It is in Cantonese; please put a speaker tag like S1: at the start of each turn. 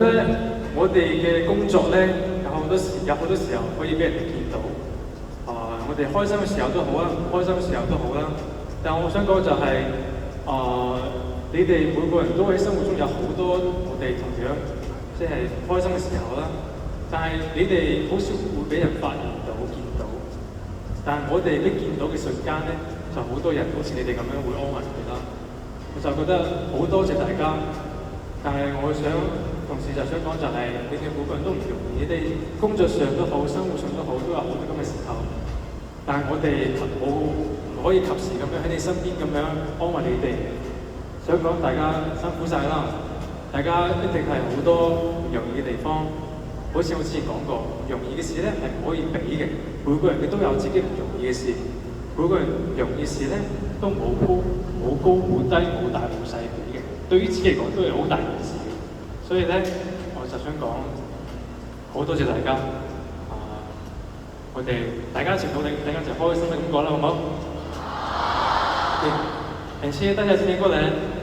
S1: 咧，我哋嘅工作咧，有好多時候可以俾人哋見到。我哋開心嘅時候都好啦，唔開心嘅時候都好啦。但我想講就係、你哋每個人都喺生活中有好多我哋同樣即係開心嘅時候啦。但係你哋好少會俾人發現到、見到。但係我哋一見到嘅瞬間咧，就好多人好似你哋咁樣會安慰佢啦。我就覺得好多謝大家。但係我想同時就想講就係、你哋每個人都唔容易，你哋工作上都好，生活上都好，都有好多咁嘅時候。但係我哋冇唔可以及時咁樣喺你身邊咁樣安慰你哋。想講大家辛苦晒啦，大家一定係好多唔容易嘅地方。好似我之前講過，唔容易嘅事咧係唔可以比嘅。每個人佢都有自己唔容易嘅事，每個人唔容易嘅事咧都冇高冇低冇大冇細比嘅。對於自己嚟講都係好大件事嘅。所以咧，我就想講好多謝大家。我哋大家一齊努力，大家一齊開心咁講啦，好唔好？感謝大家今天過來。